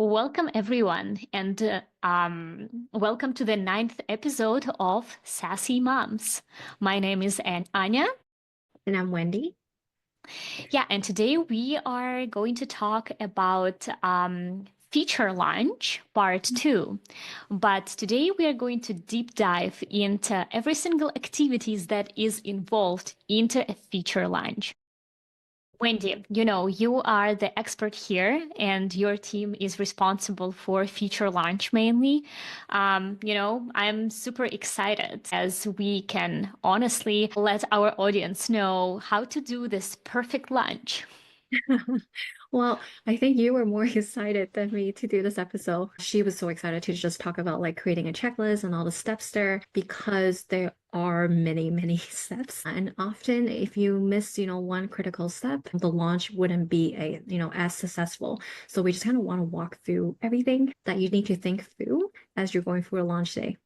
Welcome, everyone, and welcome to the 9th episode of Sassy Moms. My name is Anya. And I'm Wendy. Yeah, and today we are going to talk about feature launch part 2. But today we are going to deep dive into every single activities that is involved into a feature launch. Wendy, you are the expert here, and your team is responsible for feature launch mainly. I'm super excited as we can honestly let our audience know how to do this perfect launch. Well, I think you were more excited than me to do this episode. She was so excited to just talk about like creating a checklist and all the steps there because there are many, many steps. And often if you miss, one critical step, the launch wouldn't be as successful. So we just kind of want to walk through everything that you need to think through as you're going through a launch day.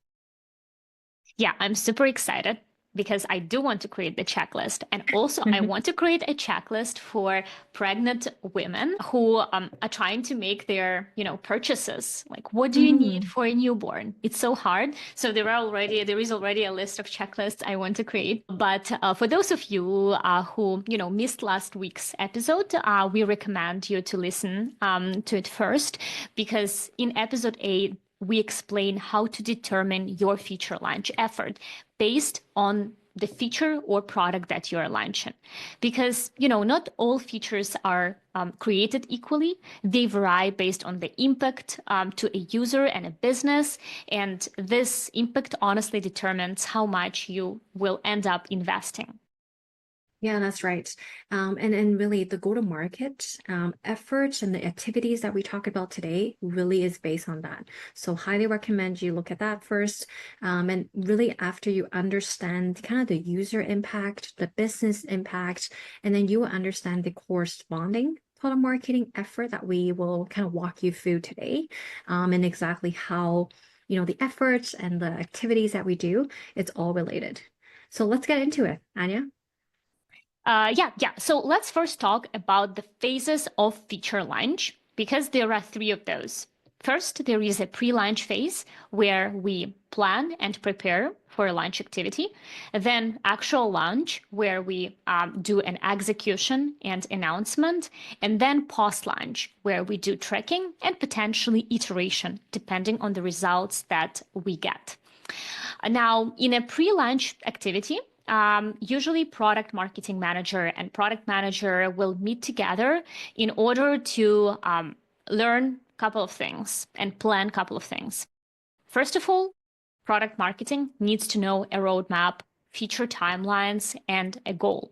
Yeah, I'm super excited because I do want to create the checklist. And also, I want to create a checklist for pregnant women who are trying to make their, purchases. Like, what do you need for a newborn? It's so hard. So there is already a list of checklists I want to create. But for those of you who, missed last week's episode, we recommend you to listen to it first, because in episode 8, we explain how to determine your feature launch effort based on the feature or product that you're launching. Because, not all features are created equally. They vary based on the impact to a user and a business. And this impact honestly determines how much you will end up investing. Yeah, that's right. And really the go-to-market efforts and the activities that we talk about today really is based on that. So highly recommend you look at that first. And really after you understand kind of the user impact, the business impact, and then you will understand the corresponding product marketing effort that we will kind of walk you through today, and exactly how, the efforts and the activities that we do, it's all related. So let's get into it, Anya. Yeah. So let's first talk about the phases of feature launch, because there are 3 of those. First, there is a pre-launch phase where we plan and prepare for a launch activity. Then actual launch, where we do an execution and announcement. And then post-launch, where we do tracking and potentially iteration, depending on the results that we get. Now, in a pre-launch activity, usually product marketing manager and product manager will meet together in order to learn a couple of things and plan a couple of things. First of all, product marketing needs to know a roadmap, feature timelines, and a goal.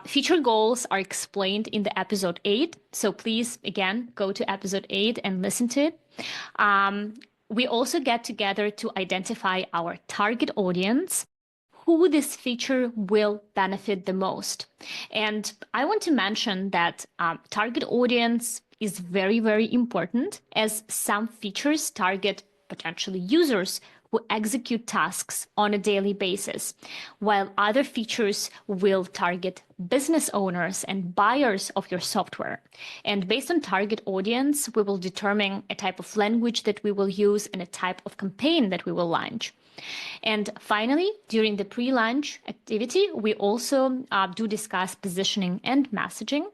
Feature goals are explained in the episode 8. So please, again, go to episode 8 and listen to it. We also get together to identify our target audience, who this feature will benefit the most. And I want to mention that target audience is very, very important, as some features target potentially users who execute tasks on a daily basis, while other features will target business owners and buyers of your software. And based on target audience, we will determine a type of language that we will use and a type of campaign that we will launch. And finally, during the pre-launch activity, we also do discuss positioning and messaging.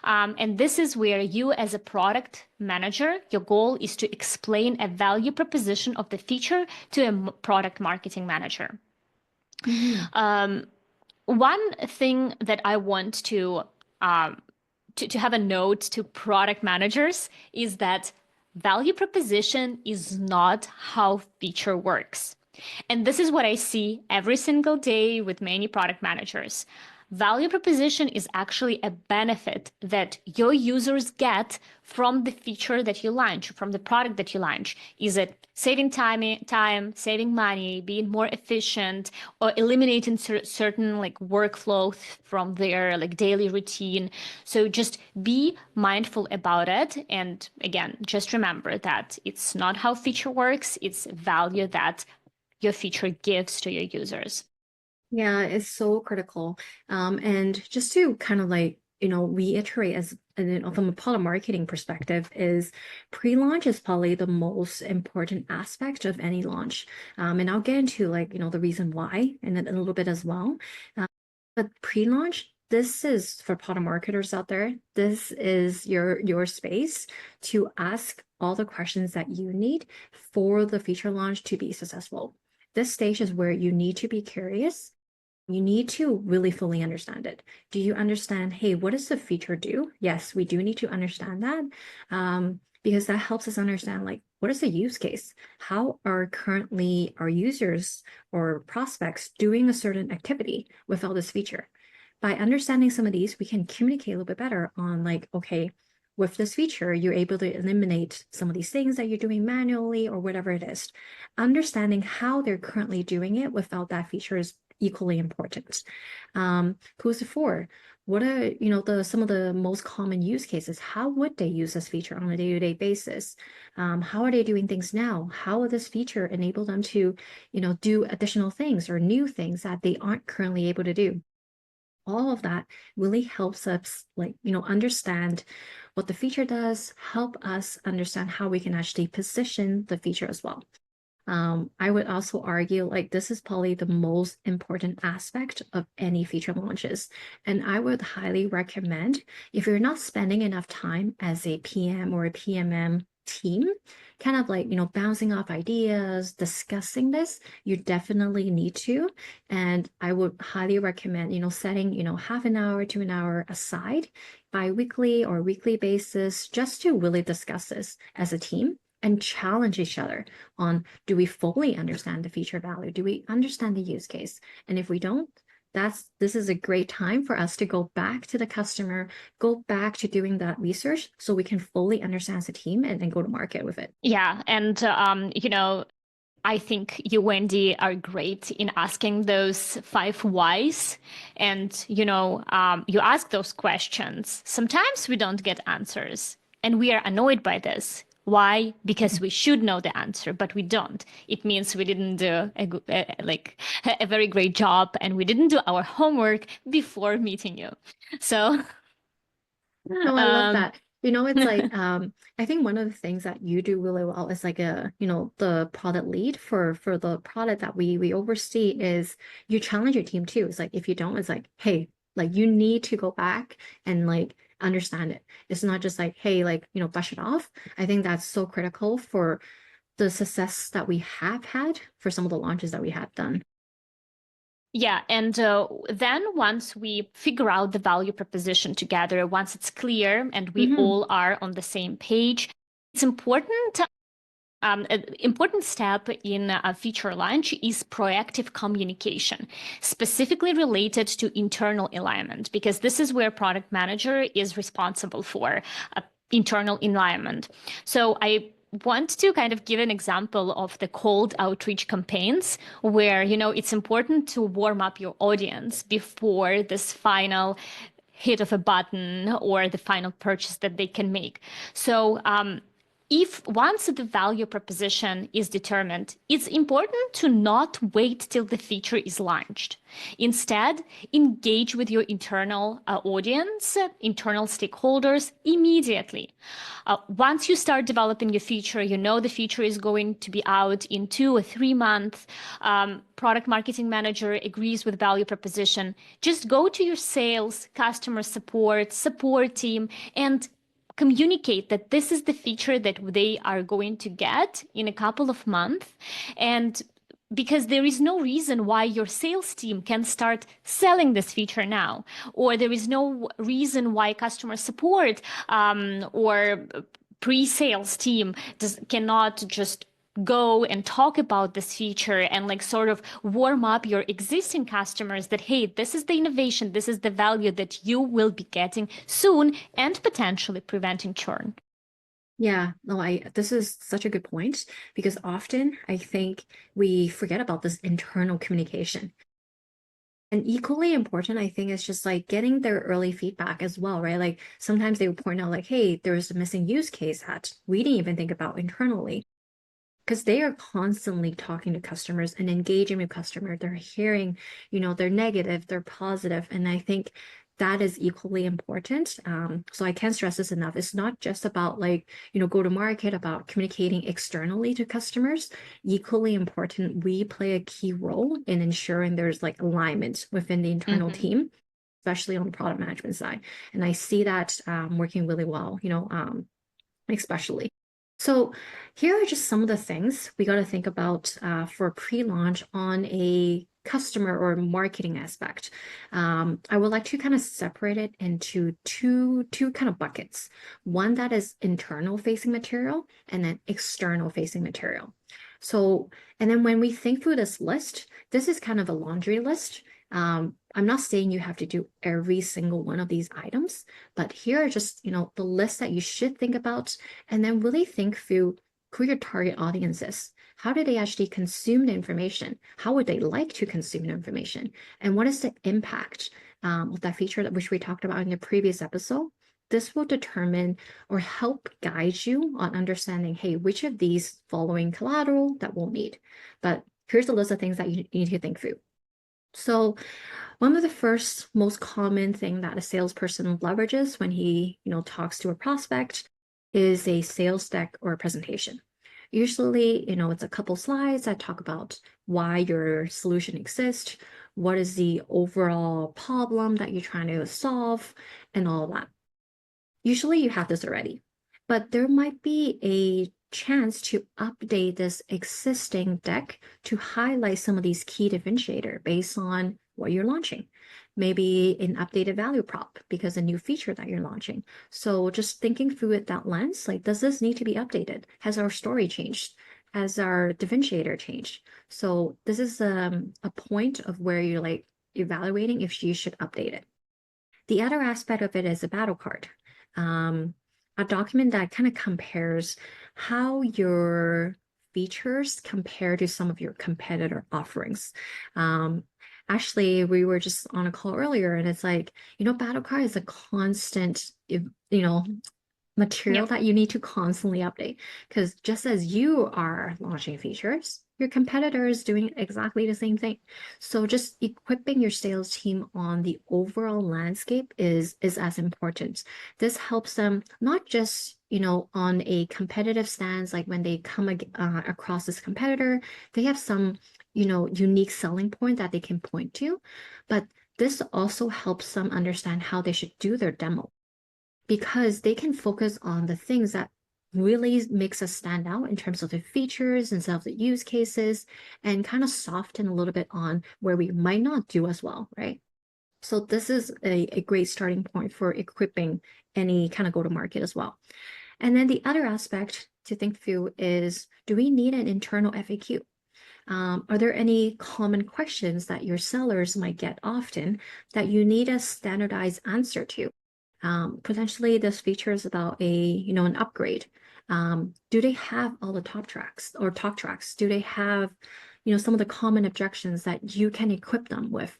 And this is where you, as a product manager, your goal is to explain a value proposition of the feature to a product marketing manager. One thing that I want to have a note to product managers is that value proposition is not how feature works. And this is what I see every single day with many product managers. Value proposition is actually a benefit that your users get from the feature that you launch, from the product that you launch. Is it saving time, saving money, being more efficient, or eliminating certain like workflow from their like daily routine? So just be mindful about it. And again, just remember that it's not how feature works, it's value that your feature gives to your users. Yeah, it's so critical. And just to kind of like, reiterate from a product marketing perspective is pre-launch is probably the most important aspect of any launch. And I'll get into the reason why in a little bit as well. But pre-launch, this is for product marketers out there. This is your space to ask all the questions that you need for the feature launch to be successful. This stage is where you need to be curious. You need to really fully understand it. Do you understand, hey, what does the feature do? Yes, we do need to understand that because that helps us understand what is the use case? How are currently our users or prospects doing a certain activity without this feature? By understanding some of these, we can communicate a little bit better on okay, with this feature, you're able to eliminate some of these things that you're doing manually or whatever it is. Understanding how they're currently doing it without that feature is equally important. Goes for what are some of the most common use cases? How would they use this feature on a day-to-day basis? How are they doing things now? How will this feature enable them to do additional things or new things that they aren't currently able to do? All of that really helps us understand what the feature does, help us understand how we can actually position the feature as well. I would also argue this is probably the most important aspect of any feature launches. And I would highly recommend if you're not spending enough time as a PM or a PMM team, kind of bouncing off ideas, discussing this, you definitely need to. And I would highly recommend, setting, half an hour to an hour aside bi-weekly or weekly basis just to really discuss this as a team and challenge each other on, do we fully understand the feature value? Do we understand the use case? And if we don't, this is a great time for us to go back to the customer, go back to doing that research so we can fully understand as a team and then go to market with it. Yeah. And, I think you, Wendy, are great in asking those 5 whys. And, you ask those questions. Sometimes we don't get answers and we are annoyed by this. Why? Because we should know the answer, but we don't. It means we didn't do a very great job and we didn't do our homework before meeting you. So, No, I love um, that. It's I think one of the things that you do really well is the product lead for the product that we oversee is you challenge your team too. It's if you don't, it's hey, you need to go back and understand it. It's not just hey, brush it off. I think that's so critical for the success that we have had for some of the launches that we have done. Yeah, and then once we figure out the value proposition together, once it's clear and we all are on the same page, it's important. An important step in a feature launch is proactive communication, specifically related to internal alignment, because this is where product manager is responsible for internal alignment. So I want to kind of give an example of the cold outreach campaigns where, it's important to warm up your audience before this final hit of a button or the final purchase that they can make. So, if once the value proposition is determined, it's important to not wait till the feature is launched. Instead, engage with your internal audience, internal stakeholders immediately. Once you start developing your feature, the feature is going to be out in 2 or 3 months. Product marketing manager agrees with value proposition. Just go to your sales, customer support team, and communicate that this is the feature that they are going to get in a couple of months. And because there is no reason why your sales team can start selling this feature now, or there is no reason why customer support or pre-sales team cannot just go and talk about this feature and sort of warm up your existing customers that, hey, this is the innovation, this is the value that you will be getting soon and potentially preventing churn. Yeah, no, this is such a good point because often I think we forget about this internal communication. And equally important, I think, is just getting their early feedback as well, right? Sometimes they will point out hey, there's a missing use case that we didn't even think about internally. Because they are constantly talking to customers and engaging with customers. They're hearing, they're negative, they're positive. And I think that is equally important. So I can't stress this enough. It's not just about like, go to market, about communicating externally to customers. Equally important, we play a key role in ensuring there's like alignment within the internal team, especially on the product management side. And I see that working really well, especially. So here are just some of the things we got to think about for pre-launch on a customer or marketing aspect. I would like to kind of separate it into two kind of buckets. One that is internal facing material and then external facing material. So, and then when we think through this list, this is kind of a laundry list. I'm not saying you have to do every single one of these items, but here are just, the list that you should think about, and then really think through who your target audience is. How do they actually consume the information? How would they like to consume the information? And what is the impact of that feature which we talked about in the previous episode? This will determine or help guide you on understanding, hey, which of these following collateral that we'll need. But here's a list of things that you need to think through. So one of the first most common thing that a salesperson leverages when he, talks to a prospect is a sales deck or a presentation. Usually, it's a couple slides that talk about why your solution exists, what is the overall problem that you're trying to solve, and all that. Usually you have this already, but there might be a chance to update this existing deck to highlight some of these key differentiator based on what you're launching. Maybe an updated value prop because a new feature that you're launching. So just thinking through it that lens, like, does this need to be updated? Has our story changed? Has our differentiator changed? So this is a point of where you're like evaluating if you should update it. The other aspect of it is a battle card. A document that kind of compares how your features compare to some of your competitor offerings. Actually, we were just on a call earlier, and it's like, battle card is a constant, material that you need to constantly update, because just as you are launching features, your competitor is doing exactly the same thing. So just equipping your sales team on the overall landscape is as important. This helps them not just, on a competitive stance, like when they come across this competitor, they have some, unique selling point that they can point to, but this also helps them understand how they should do their demo, because they can focus on the things that really makes us stand out in terms of the features and some of the use cases, and kind of soften a little bit on where we might not do as well, right? So this is a great starting point for equipping any kind of go-to-market as well. And then the other aspect to think through is, do we need an internal FAQ? Are there any common questions that your sellers might get often that you need a standardized answer to? Potentially this features about an upgrade. Do they have all the top tracks or talk tracks? Do they have, some of the common objections that you can equip them with?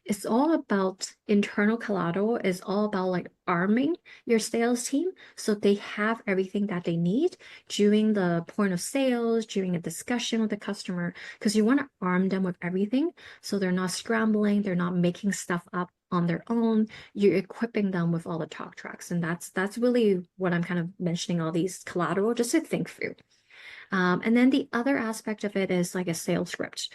It's all about internal collateral. It's all about like arming your sales team so they have everything that they need during the point of sales, during a discussion with the customer, because you want to arm them with everything so they're not scrambling, they're not making stuff up on their own. You're equipping them with all the talk tracks, and that's really what I'm kind of mentioning, all these collateral just to think through. And then the other aspect of it is like a sales script.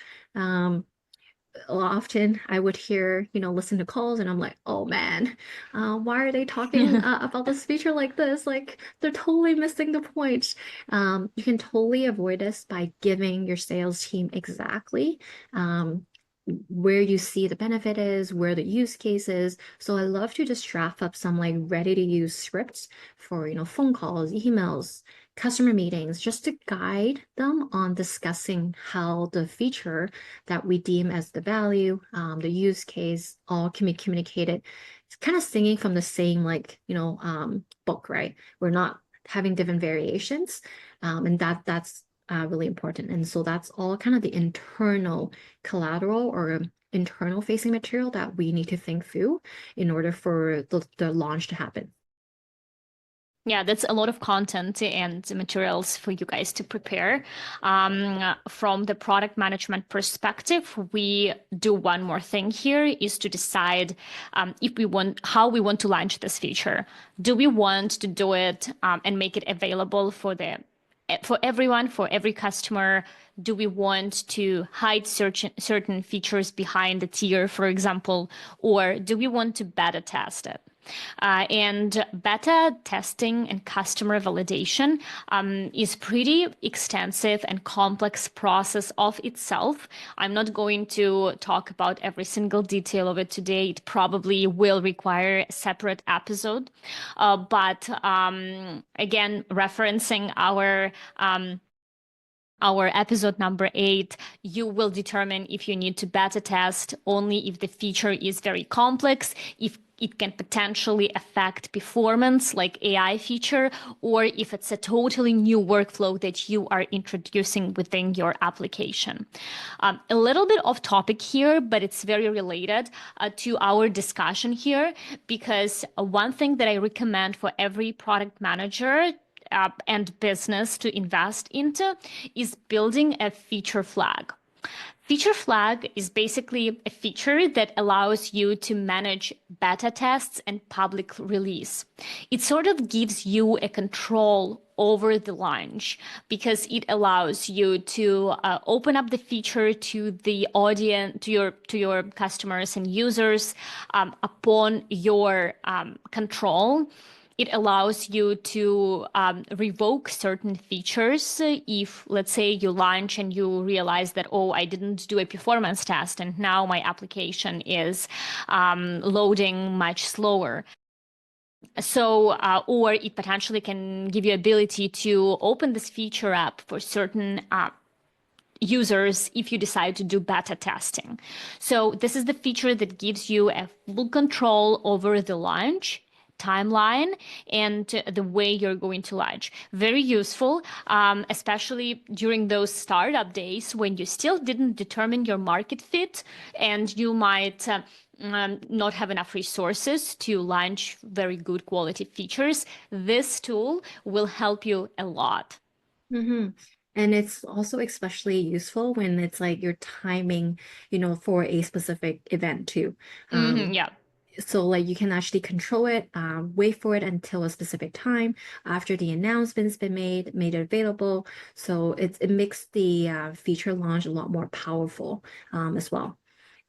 Often I would hear, listen to calls, and I'm like, oh man, why are they talking about this feature like this? Like, they're totally missing the point. You can totally avoid this by giving your sales team exactly where you see the benefit is, where the use case is. So I love to just draft up some like ready to use scripts for, phone calls, emails, customer meetings, just to guide them on discussing how the feature that we deem as the value, the use case, all can be communicated. It's kind of singing from the same book, right? We're not having different variations, and that's really important. And so that's all kind of the internal collateral or internal facing material that we need to think through in order for the launch to happen. Yeah, that's a lot of content and materials for you guys to prepare. From the product management perspective, we do one more thing here is to decide if we want how we want to launch this feature. Do we want to do it and make it available for everyone, for every customer? Do we want to hide certain features behind the tier, for example, or do we want to beta test it? And beta testing and customer validation is pretty extensive and complex process of itself. I'm not going to talk about every single detail of it today. It probably will require a separate episode. But again, referencing our episode number 8, you will determine if you need to beta test only if the feature is very complex, if it can potentially affect performance like AI feature, or if it's a totally new workflow that you are introducing within your application. A little bit off topic here, but it's very related to our discussion here, because one thing that I recommend for every product manager and business to invest into is building a feature flag. Feature flag is basically a feature that allows you to manage beta tests and public release. It sort of gives you a control over the launch because it allows you to open up the feature to the audience, to your customers and users upon your control. It allows you to revoke certain features if, let's say, you launch and you realize that, oh, I didn't do a performance test and now my application is loading much slower. So, or it potentially can give you ability to open this feature up for certain users if you decide to do beta testing. So this is the feature that gives you a full control over the launch timeline and the way you're going to launch. Very useful, especially during those startup days when you still didn't determine your market fit and you might not have enough resources to launch very good quality features. This tool will help you a lot. Mm-hmm. And it's also especially useful when it's like you're timing, for a specific event too. Yeah. So like you can actually control it, wait for it until a specific time after the announcement's been made it available. So it makes the feature launch a lot more powerful as well.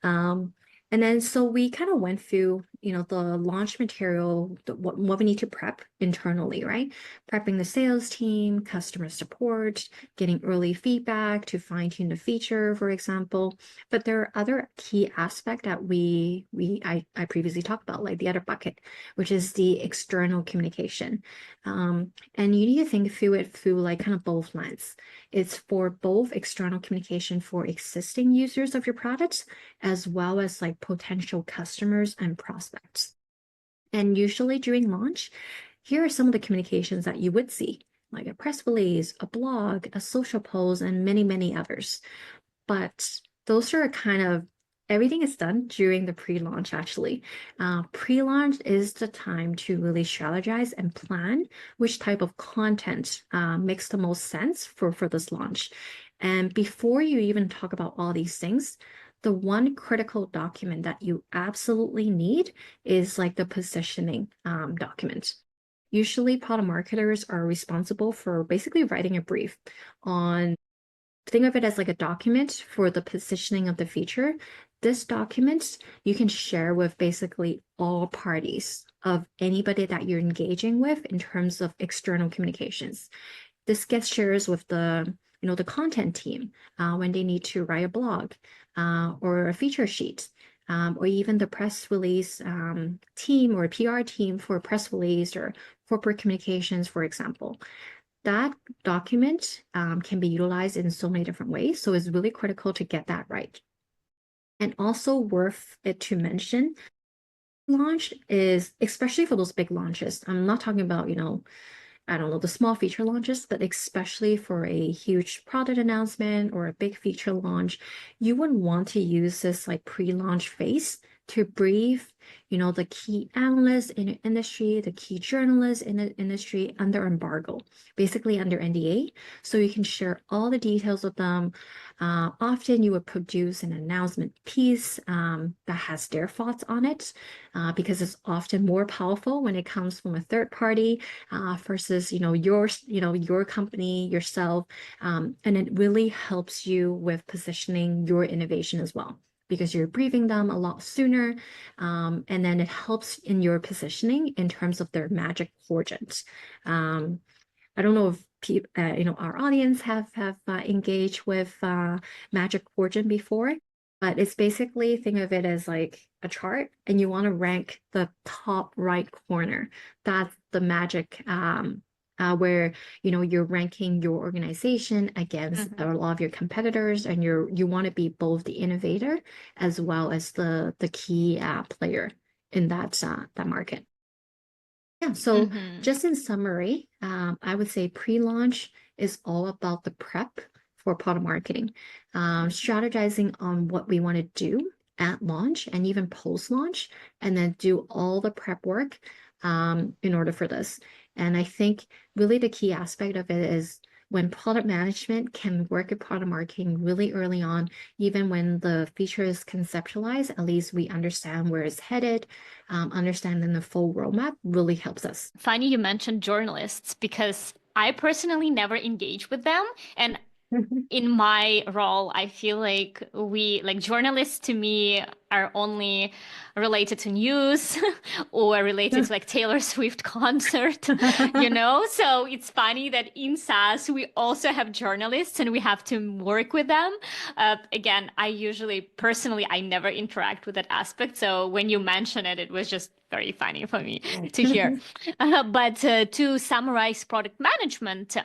Um, and then so we kind of went through, the launch material, what we need to prep internally, right? Prepping the sales team, customer support, getting early feedback to fine-tune the feature, for example. But there are other key aspects that I previously talked about, like the other bucket, which is the external communication. And you need to think through it through like kind of both lens. It's for both external communication for existing users of your products, as well as like potential customers and prospects. And usually during launch, here are some of the communications that you would see, like a press release, a blog, a social post, and many, many others. But those are kind of everything is done during the pre-launch, actually. Pre-launch is the time to really strategize and plan which type of content makes the most sense for this launch. And before you even talk about all these things, the one critical document that you absolutely need is like the positioning document. Usually, product marketers are responsible for basically writing a brief on, think of it as like a document for the positioning of the feature. This document you can share with basically all parties of anybody that you're engaging with in terms of external communications. This gets shared with the content team when they need to write a blog or a feature sheet. Or even the press release team or PR team for press release or corporate communications, for example. That document can be utilized in so many different ways. So it's really critical to get that right. And also worth it to mention, launch is, especially for those big launches, I'm not talking about, I don't know, the small feature launches, but especially for a huge product announcement or a big feature launch, you would want to use this like pre-launch phase to brief, the key analysts in the industry, the key journalists in the industry under embargo, basically under NDA. So you can share all the details with them. Often you would produce an announcement piece that has their thoughts on it, because it's often more powerful when it comes from a third party versus your company, yourself, and it really helps you with positioning your innovation as well, because you're briefing them a lot sooner, and then it helps in your positioning in terms of their magic quadrant. I don't know if our audience have engaged with magic quadrant before, but it's basically, think of it as like a chart, and you want to rank the top right corner. That's the magic, where you're ranking your organization against a lot of your competitors, and you want to be both the innovator as well as the key player in that market. Yeah, so just in summary, I would say pre-launch is all about the prep for product marketing, strategizing on what we want to do at launch and even post-launch, and then do all the prep work in order for this. And I think really the key aspect of it is when product management can work at product marketing really early on, even when the feature is conceptualized, at least we understand where it's headed, understanding the full roadmap really helps us. Funny you mentioned journalists, because I personally never engage with them. And in my role, I feel like journalists to me are only related to news or related to like Taylor Swift concert, So it's funny that in SaaS, we also have journalists and we have to work with them. Again, I never interact with that aspect. So when you mention it, it was just very funny for me to hear. But to summarize product management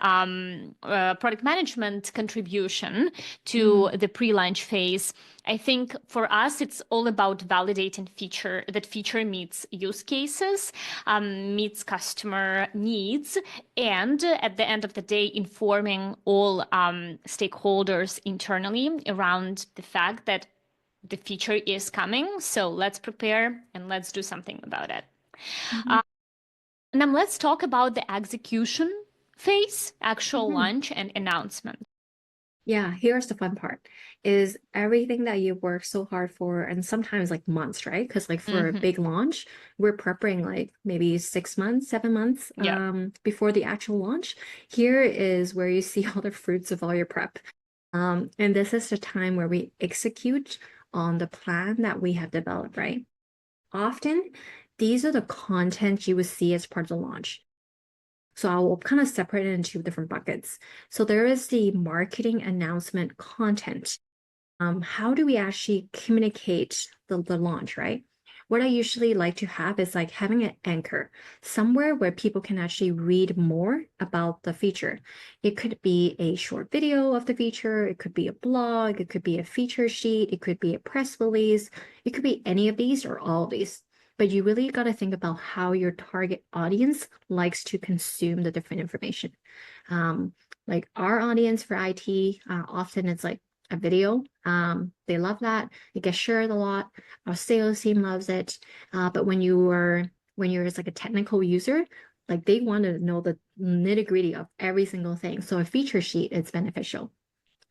contribution to the pre-launch phase, I think for us, it's all about validating feature meets use cases, meets customer needs, and at the end of the day, informing all stakeholders internally around the fact that the feature is coming. So let's prepare and let's do something about it. Now let's talk about the execution phase, actual launch and announcement. Yeah, here's the fun part is everything that you work so hard for, and sometimes like months, right? Because like for a big launch, we're preparing like maybe 6 months, 7 months before the actual launch. Here is where you see all the fruits of all your prep. And this is the time where we execute on the plan that we have developed, right? Often, these are the content you would see as part of the launch. So I will kind of separate it into different buckets. So there is the marketing announcement content. How do we actually communicate the launch, right? What I usually like to have is like having an anchor somewhere where people can actually read more about the feature. It could be a short video of the feature. It could be a blog. It could be a feature sheet. It could be a press release. It could be any of these or all of these. But you really got to think about how your target audience likes to consume the different information. Like our audience for IT, often it's like a video. They love that. It gets shared a lot. Our sales team loves it. But when you're just like a technical user, like they want to know the nitty-gritty of every single thing. So a feature sheet is beneficial.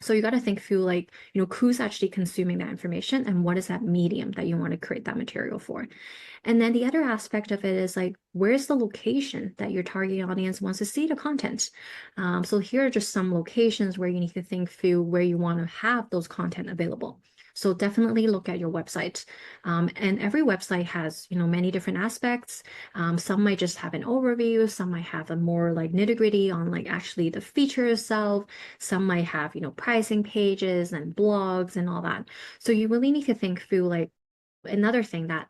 So you got to think through like, who's actually consuming that information and what is that medium that you want to create that material for. And then the other aspect of it is like, where's the location that your target audience wants to see the content? So here are just some locations where you need to think through where you want to have those content available. So definitely look at your website. And every website has, many different aspects. Some might just have an overview. Some might have a more like nitty-gritty on like actually the feature itself. Some might have, pricing pages and blogs and all that. So you really need to think through like another thing that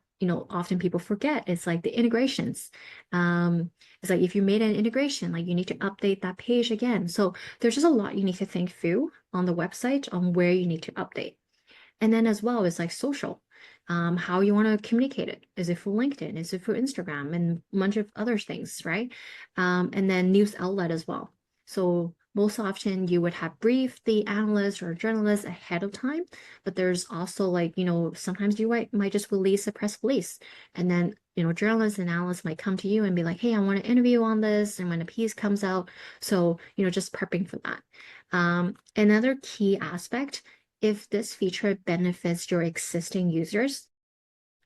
often people forget is like the integrations. It's like if you made an integration, like you need to update that page again. So there's just a lot you need to think through on the website on where you need to update. And then as well as like social, how you want to communicate it. Is it for LinkedIn? Is it for Instagram? And a bunch of other things, right? And then news outlet as well. So most often you would have briefed the analyst or journalist ahead of time, but there's also like, sometimes you might just release a press release, and then, journalists and analysts might come to you and be like, hey, I want to interview on this, and when a piece comes out. So, just prepping for that. Another key aspect, if this feature benefits your existing users,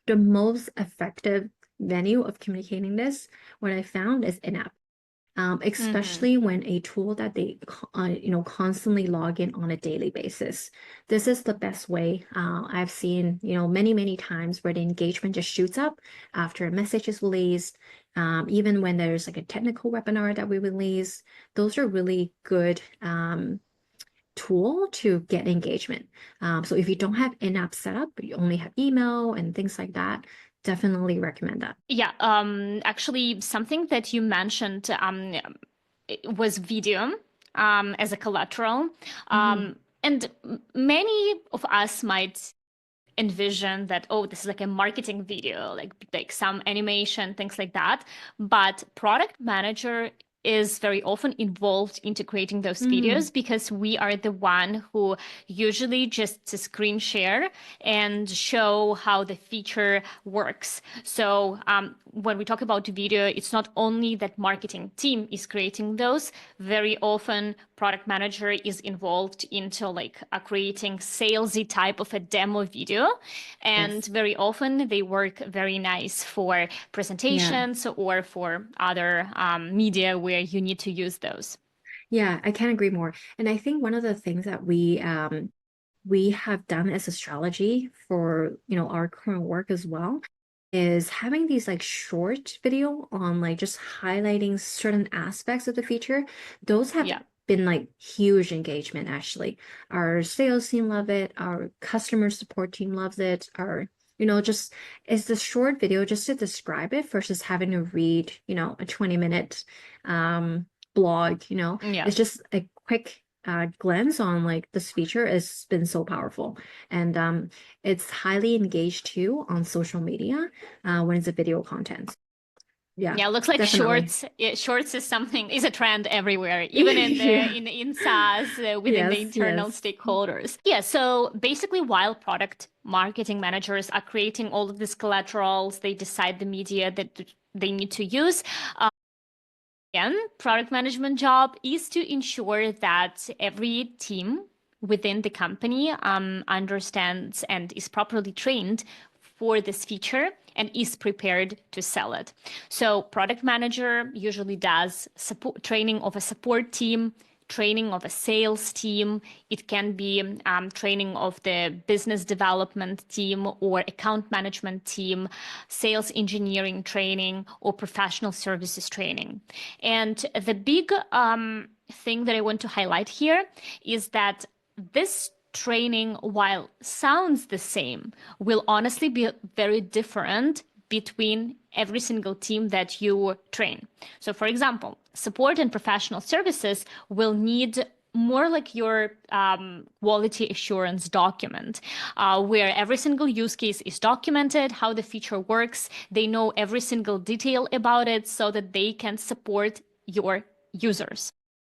the most effective venue of communicating this, what I found, is in-app. Especially when a tool that they constantly log in on a daily basis. This is the best way. I've seen many times where the engagement just shoots up after a message is released. Even when there's like a technical webinar that we release, those are really good tool to get engagement. So if you don't have in-app setup, but you only have email and things like that, definitely recommend that. Yeah, actually, something that you mentioned it was video as a collateral. And many of us might envision that, oh, this is like a marketing video, like some animation, things like that. But product manager is very often involved into creating those videos because we are the one who usually just screen share and show how the feature works. So when we talk about video, it's not only that marketing team is creating those. Very often product manager is involved into like creating salesy type of a demo video. And Yes. very often they work very nice for presentations or for other media where you need to use those. Yeah, I can't agree more. And I think one of the things that we have done as a strategy for our current work as well is having these like short video on like just highlighting certain aspects of the feature. Those have Yeah. been like huge engagement actually. Our sales team love it, our customer support team loves it, our just it's the short video just to describe it versus having to read a 20-minute blog. Yeah. It's just a quick glance on like this feature has been so powerful, and it's highly engaged too on social media when it's a video content. Yeah, Yeah, it looks like definitely. shorts. Shorts is a trend everywhere, even in the Yeah. in SaaS within the Yes, internal yes. stakeholders. Yeah, so basically, while product marketing managers are creating all of these collaterals, they decide the media that they need to use. Again, product management job is to ensure that every team within the company understands and is properly trained for this feature and is prepared to sell it. So product manager usually does support training of a support team, training of a sales team. It can be training of the business development team or account management team, sales engineering training, or professional services training. And the big thing that I want to highlight here is that this training, while sounds the same, will honestly be very different between every single team that you train. So, for example, support and professional services will need more like your quality assurance document, where every single use case is documented, how the feature works. They know every single detail about it so that they can support your users.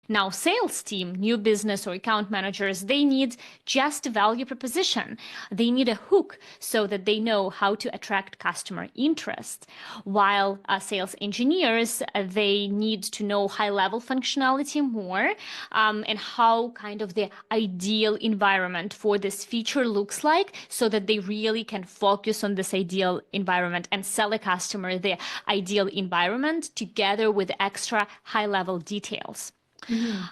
Now, sales team, new business or account managers, they need just value proposition. They need a hook so that they know how to attract customer interest. While sales engineers, they need to know high-level functionality more and how kind of the ideal environment for this feature looks like so that they really can focus on this ideal environment and sell a customer the ideal environment together with extra high-level details.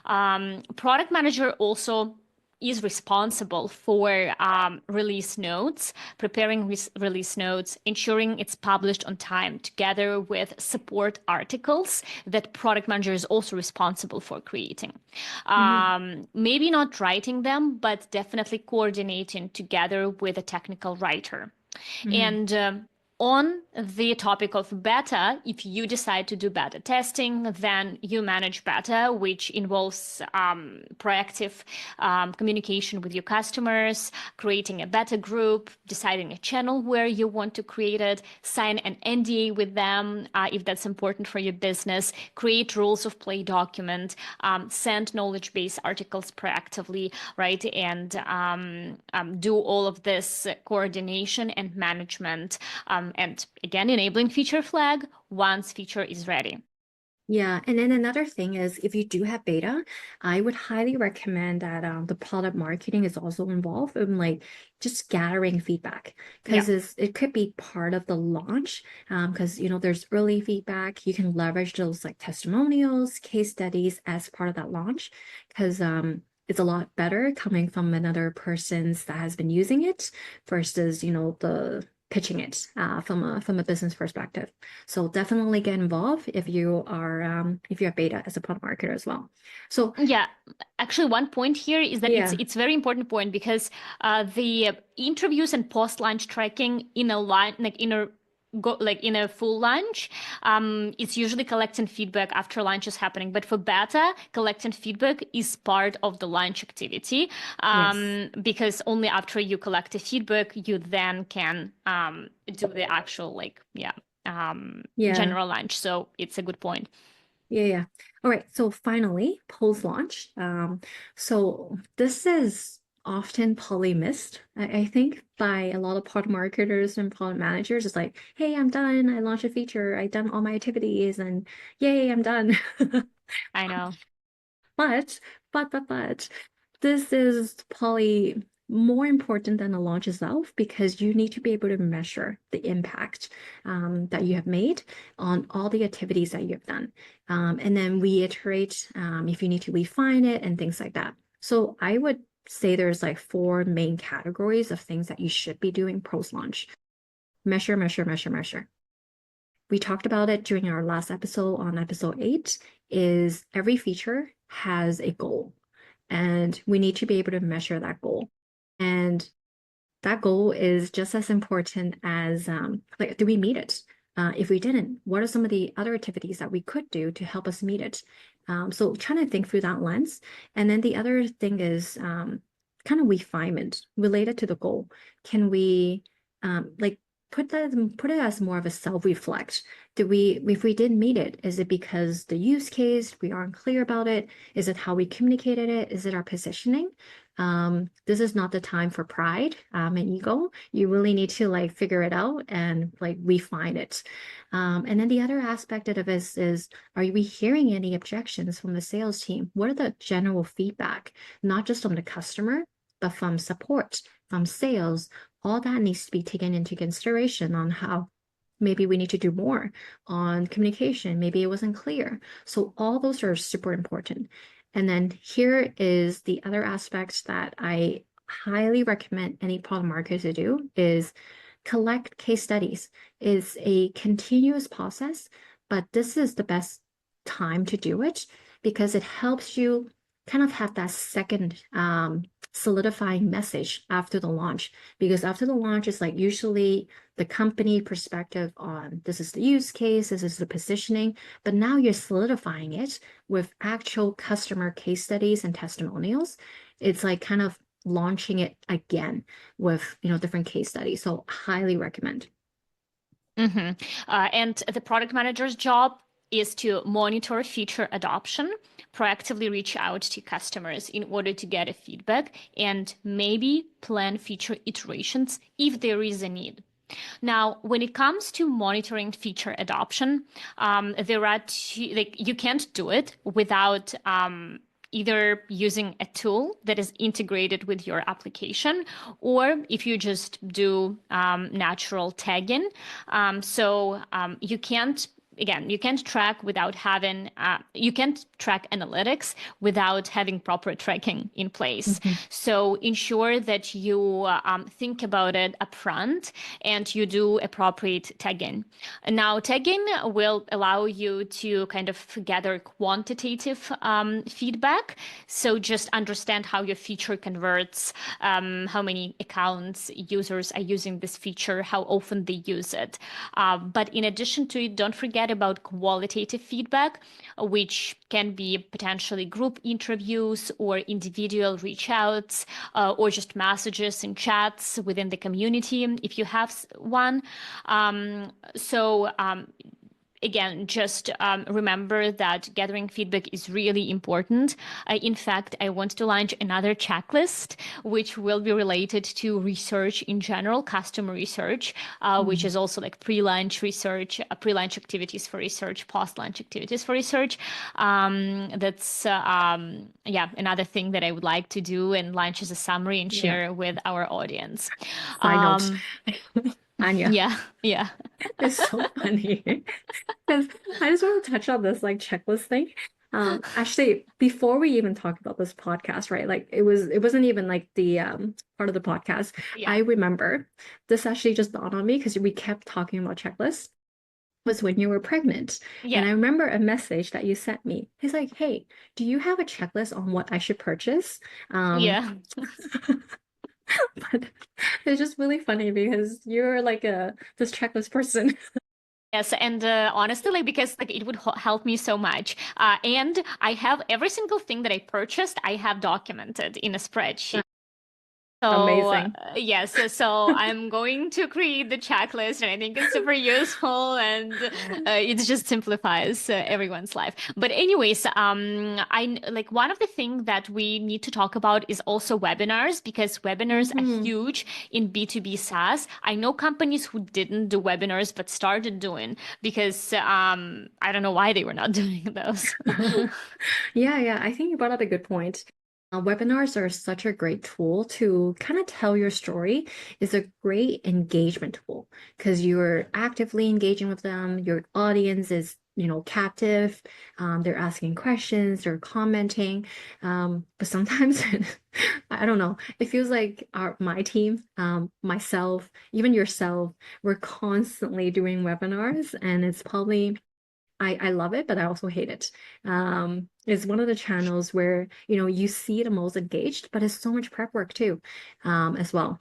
Product manager also is responsible for release notes, preparing release notes, ensuring it's published on time, together with support articles that product manager is also responsible for creating. Maybe not writing them, but definitely coordinating together with a technical writer. And On the topic of beta, if you decide to do beta testing, then you manage beta, which involves proactive communication with your customers, creating a beta group, deciding a channel where you want to create it, sign an NDA with them if that's important for your business, create rules of play document, send knowledge base articles proactively, right? And do all of this coordination and management. And again, enabling feature flag once feature is ready. Yeah, and then another thing is if you do have beta, I would highly recommend that the product marketing is also involved in like just gathering feedback because it could be part of the launch because there's early feedback. You can leverage those like testimonials, case studies as part of that launch because it's a lot better coming from another person's that has been using it versus the pitching it from a business perspective. So definitely get involved if you are beta as a product marketer as well. So yeah, actually, one point here is that yeah, it's very important point because the interviews and post-launch tracking in a line like in a full launch, it's usually collecting feedback after launch is happening. But for beta, collecting feedback is part of the launch activity yes, because only after you collect the feedback, you then can do the actual yeah. general launch. So it's a good point. Yeah. All right. So finally, post-launch. So this is often probably missed, I think, by a lot of product marketers and product managers. It's like, hey, I'm done. I launched a feature. I done all my activities, and yay, I'm done. I know. But, but, this is probably more important than the launch itself because you need to be able to measure the impact that you have made on all the activities that you have done. And then reiterate if you need to refine it and things like that. So I would say there's like 4 main categories of things that you should be doing post-launch. Measure, measure, measure, measure. We talked about it during our last episode on episode 8, is every feature has a goal and we need to be able to measure that goal. And that goal is just as important as like, do we meet it? If we didn't, what are some of the other activities that we could do to help us meet it? So trying to think through that lens. And then the other thing is kind of refinement related to the goal. Can we like put it as more of a self-reflect? If we didn't meet it, is it because the use case, we aren't clear about it? Is it how we communicated it? Is it our positioning? This is not the time for pride and ego. You really need to like figure it out and like refine it. And then the other aspect of this is, are we hearing any objections from the sales team? What are the general feedback, not just from the customer, but from support, from sales? All that needs to be taken into consideration on how maybe we need to do more on communication. Maybe it wasn't clear. So all those are super important. And then here is the other aspect that I highly recommend any product marketer to do is collect case studies. It's a continuous process, but this is the best time to do it because it helps you kind of have that second solidifying message after the launch. Because after the launch, it's like usually the company perspective on this is the use case, this is the positioning, but now you're solidifying it with actual customer case studies and testimonials. It's like kind of launching it again with different case studies. So highly recommend. And the product manager's job is to monitor feature adoption, proactively reach out to customers in order to get a feedback, and maybe plan feature iterations if there is a need. Now, when it comes to monitoring feature adoption, there are you can't do it without either using a tool that is integrated with your application, or if you just do natural tagging. So you can't again, you can't track without having, you can't track analytics without having proper tracking in place. So ensure that you think about it upfront and you do appropriate tagging. Now, tagging will allow you to kind of gather quantitative feedback. So just understand how your feature converts, how many accounts users are using this feature, how often they use it. But in addition to it, don't forget about qualitative feedback, which can be potentially group interviews or individual reach outs, or just messages and chats within the community if you have one. Again, just remember that gathering feedback is really important. In fact, I want to launch another checklist, which will be related to research in general, customer research, which is also like pre-launch research, pre-launch activities for research, post-launch activities for research. That's another thing that I would like to do and launch as a summary and share with our audience. Side note, Anya. Yeah. It's so funny because I just want to touch on this like checklist thing. Actually, before we even talked about this podcast, right? Like it wasn't even like the part of the podcast. Yeah. I remember this actually just dawned on me because we kept talking about checklists. Was when you were pregnant. Yeah. And I remember a message that you sent me. It's like, hey, do you have a checklist on what I should purchase? Yeah. But it's just really funny because you're like this checklist person. Yes, and honestly, like because like it would help me so much. And I have every single thing that I purchased, I have documented in a spreadsheet. So Amazing. yes, so I'm going to create the checklist, and I think it's super useful, and it just simplifies everyone's life. But anyways, I like one of the things that we need to talk about is also webinars, because webinars are huge in B2B SaaS. I know companies who didn't do webinars but started doing, because I don't know why they were not doing those. Yeah, I think you brought up a good point. Webinars are such a great tool to kind of tell your story. It's a great engagement tool because you're actively engaging with them. Your audience is, captive. They're asking questions, they're commenting. But sometimes, I don't know, it feels like my team, myself, even yourself, we're constantly doing webinars, and it's probably I love it, but I also hate it. It's one of the channels where, you see the most engaged, but it's so much prep work too, as well.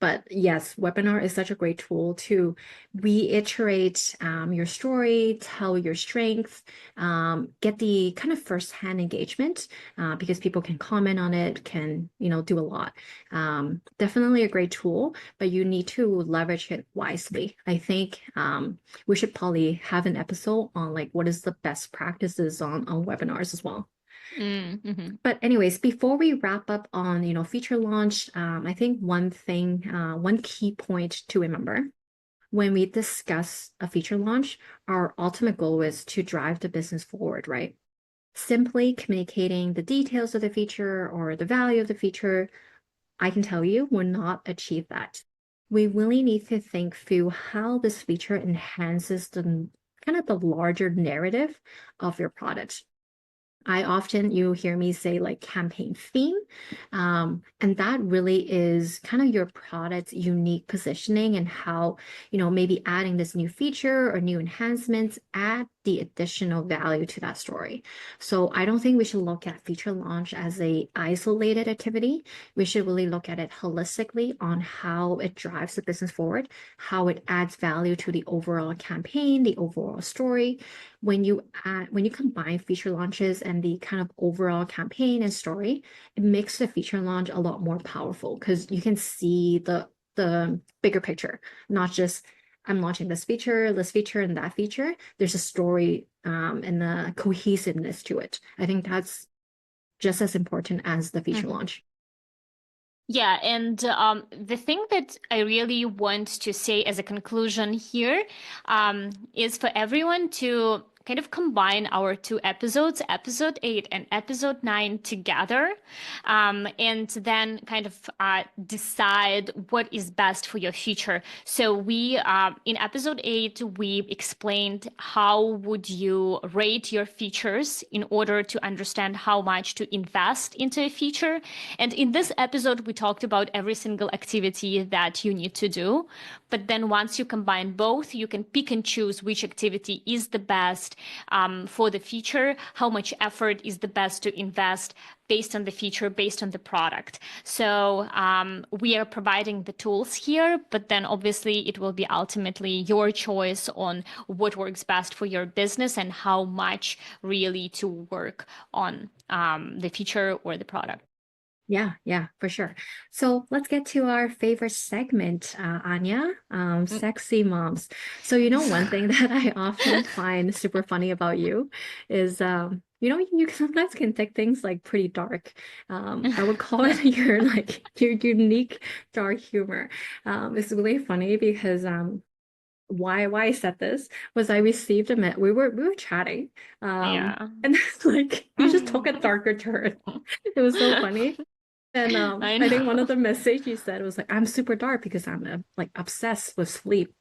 But yes, webinar is such a great tool to reiterate your story, tell your strengths, get the kind of firsthand engagement because people can comment on it, can, do a lot. Definitely a great tool, but you need to leverage it wisely. I think we should probably have an episode on like what is the best practices on webinars as well. But anyways, before we wrap up on, feature launch, I think one key point to remember when we discuss a feature launch, our ultimate goal is to drive the business forward, right? Simply communicating the details of the feature or the value of the feature, I can tell you will not achieve that. We really need to think through how this feature enhances the kind of the larger narrative of your product. You hear me say like campaign theme, and that really is kind of your product's unique positioning and how, maybe adding this new feature or new enhancements add the additional value to that story. So I don't think we should look at feature launch as a isolated activity. We should really look at it holistically on how it drives the business forward, how it adds value to the overall campaign, the overall story. When you combine feature launches and the kind of overall campaign and story, it makes the feature launch a lot more powerful because you can see the bigger picture, not just I'm launching this feature, and that feature. There's a story and the cohesiveness to it. I think that's just as important as the feature launch. Yeah, and the thing that I really want to say as a conclusion here is for everyone to kind of combine our two episodes, episode 8 and episode 9 together, and then kind of decide what is best for your future. So we, in episode 8, we explained how would you rate your features in order to understand how much to invest into a feature. And in this episode, we talked about every single activity that you need to do. But then once you combine both, you can pick and choose which activity is the best for the feature, how much effort is the best to invest based on the feature, based on the product. So we are providing the tools here, but then obviously it will be ultimately your choice on what works best for your business and how much really to work on the feature or the product. Yeah, for sure. So let's get to our favorite segment, Anya, Sexy Moms. So, one thing that I often find super funny about you is, you sometimes can take things like pretty dark. I would call it your unique dark humor. It's really funny because why I said this was I received a we were chatting, Yeah. and like you just took a darker turn. It was so funny. And I I think one of know. the messages you said was like, I'm super dark because I'm like obsessed with sleep.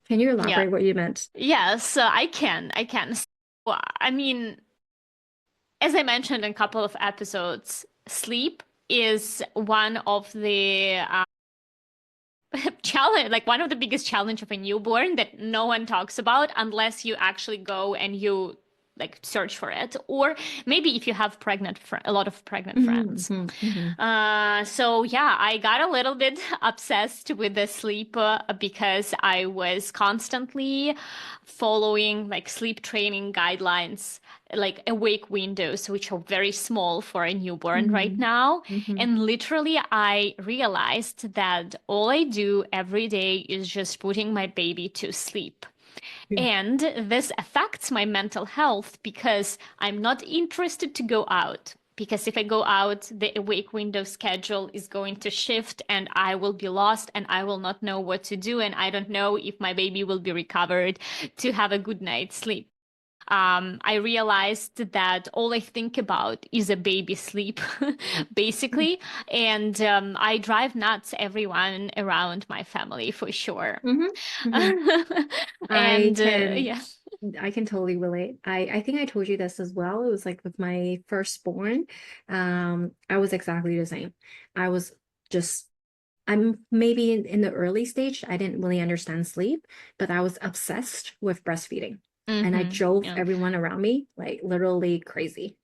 Can you Yeah. elaborate what you meant? Yes, I can. I can. So, I mean, as I mentioned in a couple of episodes, sleep is one of the challenge, like one of the biggest challenge of a newborn that no one talks about unless you actually go and you like search for it, or maybe if you have a lot of pregnant friends. So yeah, I got a little bit obsessed with the sleep because I was constantly following like sleep training guidelines, like awake windows, which are very small for a newborn right Hmm. now. Hmm. And literally, I realized that all I do every day is just putting my baby to sleep. Yeah. And this affects my mental health because I'm not interested to go out. Because if I go out, the awake window schedule is going to shift and I will be lost and I will not know what to do. And I don't know if my baby will be recovered to have a good night's sleep. I realized that all I think about is a baby sleep, basically. And I drive nuts everyone around my family for sure. Hmm. Hmm. I And can yeah. I can totally relate. I think I told you this as well. It was like with my firstborn, I was exactly the same. I was just I'm maybe in the early stage, I didn't really understand sleep, but I was obsessed with breastfeeding. And I drove Yeah. everyone around me like literally crazy.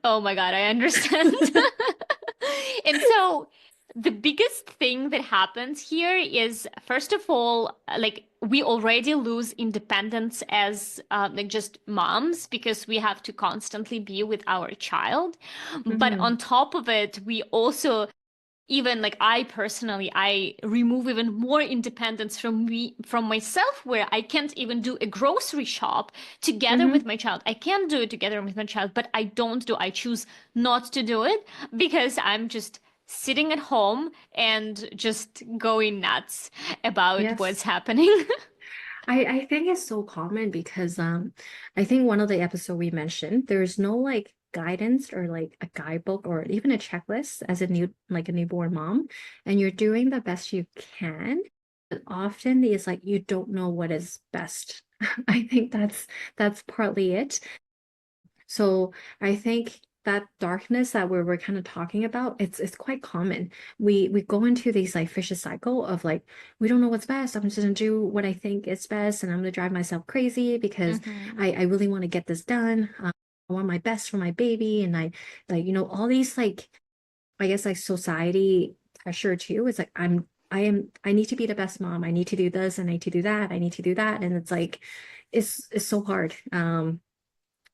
Oh my God, I understand. And so the biggest thing that happens here is, first of all, like we already lose independence as like just moms because we have to constantly be with our child. But Hmm. on top of it, we also even like I personally, I remove even more independence from myself, where I can't even do a grocery shop together with Hmm. my child. I can do it together with my child, but I choose not to do it because I'm just sitting at home and just going nuts about what's Yes. happening. I think it's so common because I think one of the episode we mentioned, there's no like guidance or like a guidebook or even a checklist as a newborn mom, and you're doing the best you can. But often it's like you don't know what is best. I think that's partly it. So I think that darkness that we're kind of talking about, it's quite common. We go into these like vicious cycle of like, we don't know what's best. I'm just gonna do what I think is best, and I'm gonna drive myself crazy because Mhm. I really want to get this done. I want my best for my baby, and I like, all these like, I guess like society pressure too. It's like I need to be the best mom. I need to do this, and I need to do that. I need to do that. And it's like it's so hard.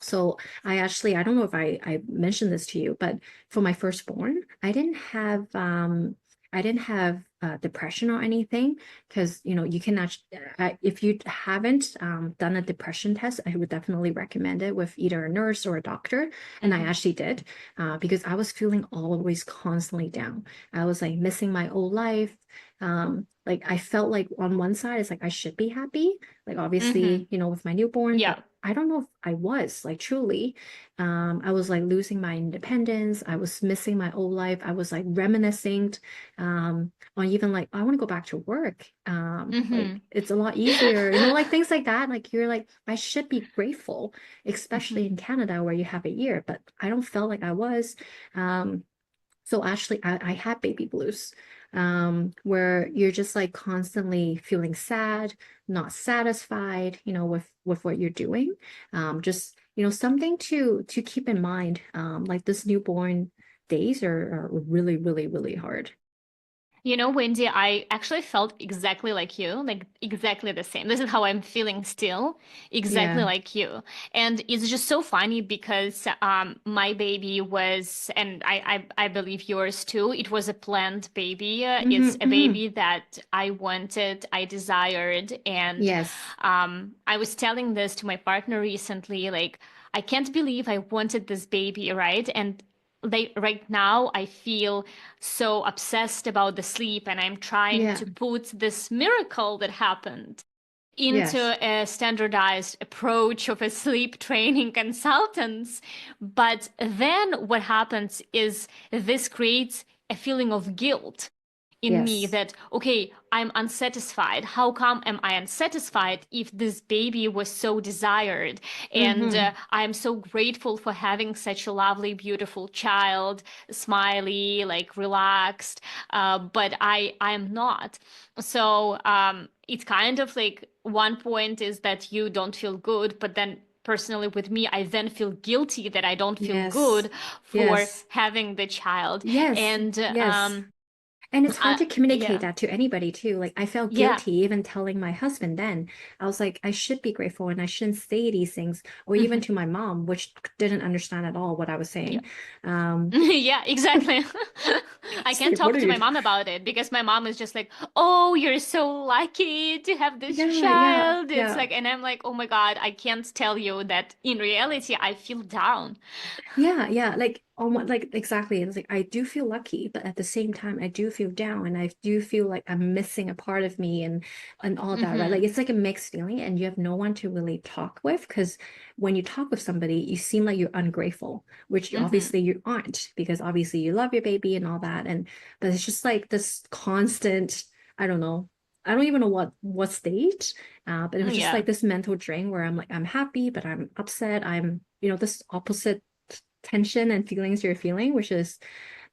So I don't know if I mentioned this to you, but for my firstborn, I didn't have I didn't have depression or anything, because you can actually, if you haven't done a depression test, I would definitely recommend it with either a nurse or a doctor. And I actually did, because I was feeling always constantly down. I was like missing my old life. Like I felt like on one side it's like I should be happy, like Mm-hmm. obviously, with my newborn, Yeah. but I don't know if I was like truly. I was like losing my independence. I was missing my old life. I was like reminiscing, or even like I want to go back to work. Like Mm-hmm. it's a lot easier, like things like that. Like you're like, I should be grateful, especially Mm-hmm. in Canada where you have a year, but I don't feel like I was. Um, so actually, I had baby blues, where you're just like constantly feeling sad, not satisfied, with what you're doing. Just, something to keep in mind. Like this newborn days are really, really, really hard. Wendy, I actually felt exactly like you, like exactly the same. This is how I'm feeling still, exactly Yeah. like you. And it's just so funny because my baby was, and I believe yours too, it was a planned baby. It's Hmm. a Hmm. baby that I wanted, I desired. And Yes. I was telling this to my partner recently, like, I can't believe I wanted this baby, right? And right now I feel so obsessed about the sleep, and I'm trying Yeah. to put this miracle that happened into Yes. a standardized approach of a sleep training consultants. But then what happens is this creates a feeling of guilt in me Yes. that, okay, I'm unsatisfied. How come am I unsatisfied if this baby was so desired? And Hmm. I'm so grateful for having such a lovely, beautiful child, smiley, like relaxed. But I'm not. So it's kind of like one point is that you don't feel good, but then personally with me, I then feel guilty that I don't feel Yes. good for Yes. having the child. Yes. And Yes. And it's hard to communicate yeah, that to anybody too. Like I felt yeah. guilty even telling my husband then. I was like, I should be grateful and I shouldn't say these things, or even Mhm. to my mom, which didn't understand at all what I was Yeah. saying. Um, Yeah, exactly. I it's can't like, what talk are to you? my mom about it because my mom is just like, "Oh, you're so lucky to have this Yeah, yeah, child." It's yeah. like, and I'm like, "Oh my God, I can't tell you that in reality I feel down." Yeah, yeah, like almost like exactly. It's like I do feel lucky, but at the same time, I do feel down, and I do feel like I'm missing a part of me, and all that, right? Like Hmm. it's like a mixed feeling, and you have no one to really talk with, because when you talk with somebody, you seem like you're ungrateful, which Hmm. obviously you aren't, because obviously you love your baby and all that, and but it's just like this constant, I don't know. I don't even know what stage, but it was just Yeah. like this mental drain where I'm like I'm happy, but I'm upset. I'm this opposite tension and feelings you're feeling, which is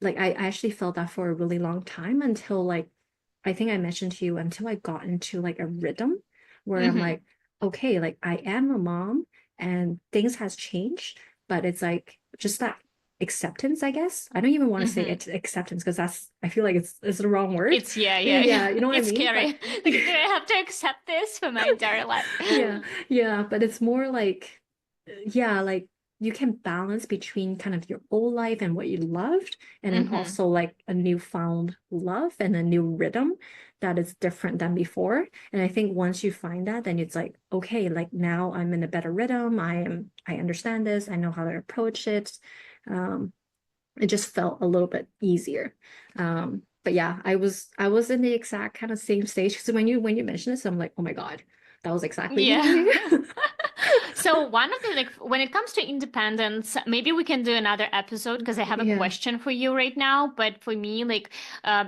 like I actually felt that for a really long time, until like I think I mentioned to you, until I got into like a rhythm where I'm Hmm. like, okay, like I am a mom and things has changed, but it's like just that acceptance, I guess. I don't even want to say Hmm. it's acceptance, because that's I feel like it's the wrong word. It's yeah, yeah, Yeah, yeah. you know what I It's mean? But scary. Like, do I have to accept this for my entire life? yeah, yeah, but it's more like, yeah, like you can balance between kind of your old life and what you loved, and then Hmm. also like a newfound love and a new rhythm that is different than before. And I think once you find that, then it's like, okay, like now I'm in a better rhythm. I understand this. I know how to approach it. Um, it just felt a little bit easier. But yeah, I was in the exact kind of same stage, because when you mentioned this, I'm like, oh my God, that was exactly Yeah. me. So one of the like when it comes to independence, maybe we can do another episode because I have a Yeah. question for you right now. But for me, like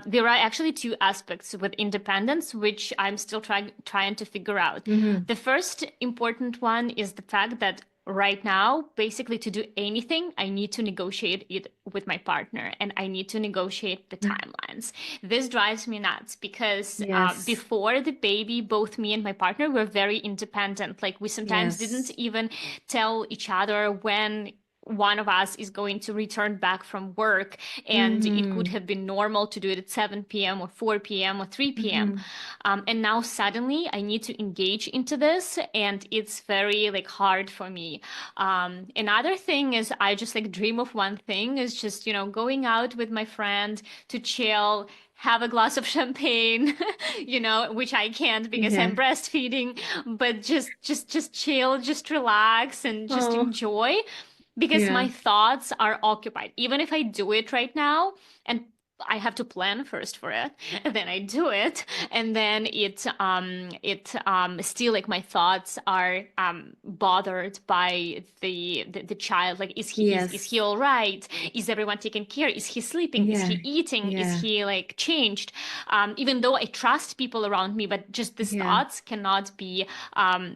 there are actually two aspects with independence which I'm still trying to figure out. Hmm. The first important one is the fact that right now, basically to do anything, I need to negotiate it with my partner and I need to negotiate the timelines. This drives me nuts because Yes. before the baby, both me and my partner were very independent. Like we sometimes didn't Yes. even tell each other when one of us is going to return back from work, and it could Mm-hmm. have been normal to do it at 7 p.m. or 4 p.m. or 3 p.m. Mm-hmm. And now suddenly I need to engage into this, and it's very like hard for me. Another thing is I just like dream of one thing is just, going out with my friend to chill, have a glass of champagne, which I can't because I'm Yeah. breastfeeding, but just chill, just relax and just Oh, enjoy because my yeah. thoughts are occupied. Even if I do it right now, and I have to plan first for it, and then I do it, and then it still like my thoughts are bothered by the child. Like, is he Yes. all right? Is everyone taking care? Is he sleeping? Is Yeah. he eating? Is Yeah. he like changed? Even though I trust people around me, but just these Yeah. thoughts cannot be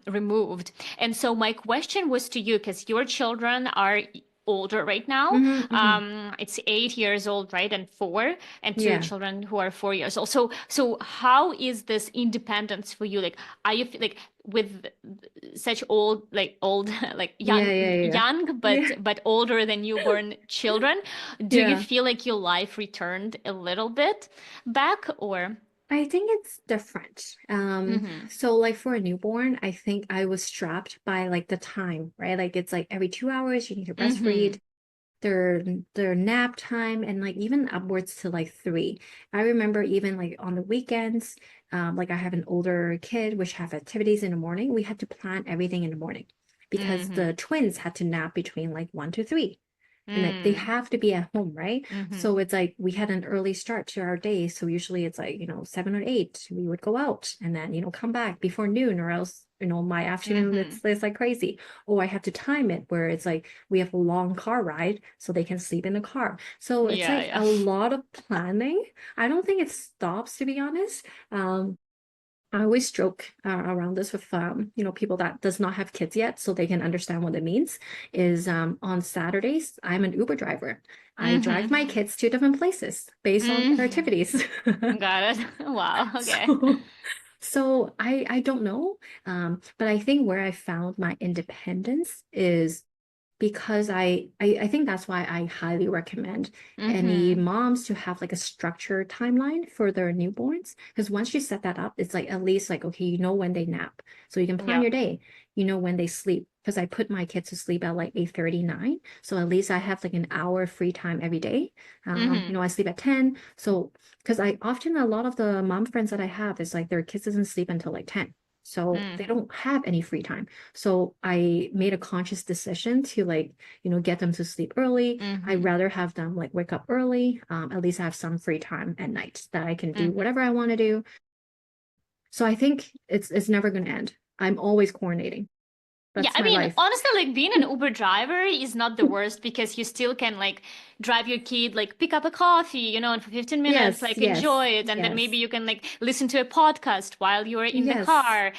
removed. And so my question was to you, because your children are older right now. Mm-hmm. Mm-hmm. It's 8 years old, right? And four, and two Yeah. children who are 4 years old. So how is this independence for you? Like, are you like with such old, like Yeah. young, Yeah. Yeah. young, but Yeah. but older than newborn children? Do you Yeah. feel like your life returned a little bit back, or? I think it's different. Mm-hmm. So like for a newborn, I think I was strapped by like the time, right? Like it's like every 2 hours you need to Mm-hmm. breastfeed, their their nap time, and like even upwards to like 3. I remember even like on the weekends, like I have an older kid which have activities in the morning. We had to plan everything in the morning because Mm-hmm. the twins had to nap between like 1 to 3. And like they Mm. have to be at home, right? Mm-hmm. So it's like we had an early start to our day. So usually it's like, 7 or 8, we would go out and then, come back before noon, or else, my afternoon Mm-hmm. it's like crazy. Or I have to time it where it's like we have a long car ride so they can sleep in the car. So it's Yeah, like yeah. a lot of planning. I don't think it stops, to be honest. I always joke around this with people that does not have kids yet, so they can understand what it means. Is on Saturdays I'm an Uber driver. I drive my Mm-hmm. kids to different places based on their Mm. activities. Got it. Wow. Okay. So, so I don't know, but I think where I found my independence is because I think that's why I highly recommend any Mm-hmm. moms to have like a structured timeline for their newborns. Because once you set that up, it's like at least like, okay, you know when they nap. So you can plan Yeah. your day. You know when they sleep. Because I put my kids to sleep at like 8:39. So at least I have like an hour free time every day. Mm-hmm. I sleep at 10. So because I often a lot of the mom friends that I have is like their kids doesn't sleep until like 10. So they Mm-hmm. don't have any free time. So I made a conscious decision to like, get them to sleep early. I'd Mm-hmm. rather have them like wake up early. At least I have some free time at night that I can do Mm-hmm. whatever I want to do. So I think it's never going to end. I'm always coordinating. Yeah, That's I my mean, life. honestly, like being an Uber driver is not the worst because you still can like drive your kid, like pick up a coffee, and for 15 minutes, Yes, like yes, enjoy it. And then maybe yes, you can like listen to a podcast while you're in the yes. car.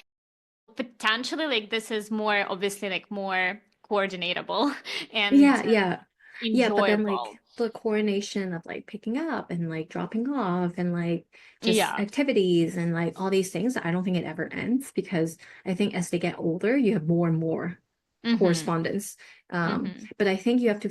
Potentially, like this is more obviously like more coordinatable and Yeah, yeah. Yeah, but then like enjoyable. the coordination of like picking up and like dropping off and like just Yeah. activities and like all these things, I don't think it ever ends because I think as they get older, you have more and more Mm-hmm. correspondence. Mm-hmm. But I think you have to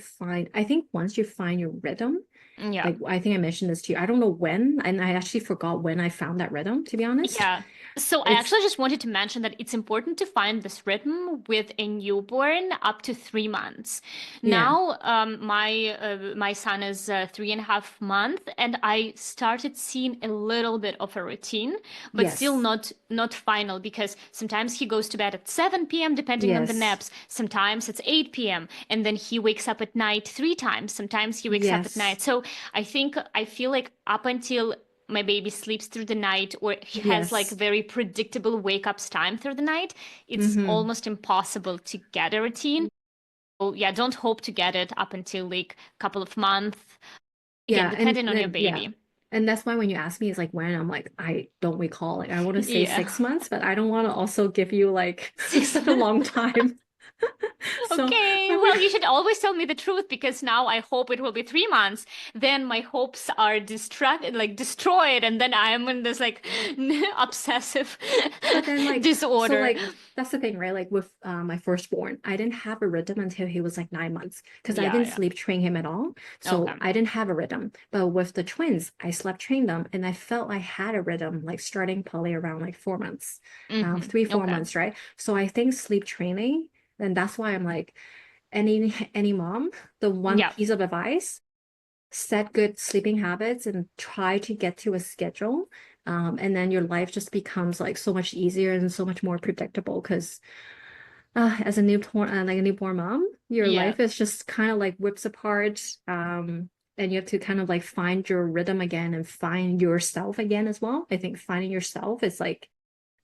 I think once you find your rhythm, Yeah. like I think I mentioned this to you. I don't know when, and I actually forgot when I found that rhythm, to be honest. Yeah. So I It's actually just wanted to mention that it's important to find this rhythm with a newborn up to 3 months. yeah, Now, my son is 3.5 months, and I started seeing a little bit of a routine, but still yes, not final because sometimes he goes to bed at 7 p.m. depending on the yes, naps. Sometimes it's 8 p.m. and then he wakes up at night 3 times. Sometimes he wakes up at yes, night. So I feel like up until my baby sleeps through the night or he has like yes. very predictable wake ups time through the night, it's Mm-hmm. almost impossible to get a routine. So yeah, don't hope to get it up until like a couple of months. Again, Yeah, and depending on your then yeah. baby. And that's why when you ask me, it's like when I'm like, I don't recall. Like I want to say Yeah. 6 months, but I don't want to also give you like such a long time. So Okay, well, you should always tell me the truth because now I hope it will be 3 months. Then my hopes are distracted, like destroyed, and then I am in this like obsessive but then disorder. that's the thing, right? Like with my firstborn, I didn't have a rhythm until he was like 9 months because I Yeah, didn't yeah. sleep train him at all. So Okay. I didn't have a rhythm. But with the twins, I slept trained them and I felt I had a rhythm like starting probably around like 4 months, three, four Okay. months, right? So I think sleep training, and that's why I'm like any mom, the one Yeah. piece of advice, set good sleeping habits and try to get to a schedule. And then your life just becomes like so much easier and so much more predictable because as a newborn, like a newborn mom, your Yeah. life is just kind of like whips apart. And you have to kind of like find your rhythm again and find yourself again as well. I think finding yourself is like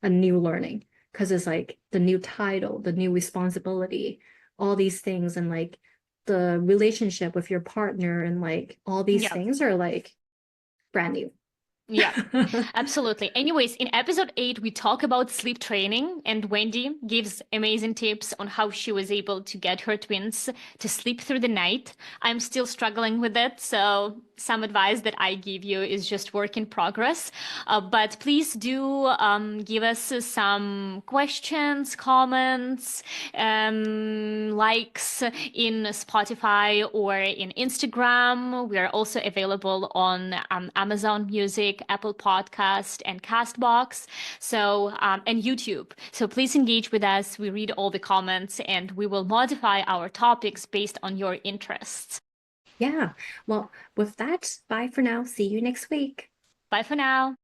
a new learning because it's like the new title, the new responsibility, all these things, and like the relationship with your partner, and like all these Yeah. things are like brand new. Yeah, absolutely. Anyways, in episode 8, we talk about sleep training, and Wendy gives amazing tips on how she was able to get her twins to sleep through the night. I'm still struggling with it, so some advice that I give you is just work in progress. But please do give us some questions, comments, likes in Spotify or in Instagram. We are also available on Amazon Music, Apple Podcast, and Castbox. So and YouTube. So please engage with us. We read all the comments, and we will modify our topics based on your interests. Yeah. Well, with that, bye for now. See you next week. Bye for now.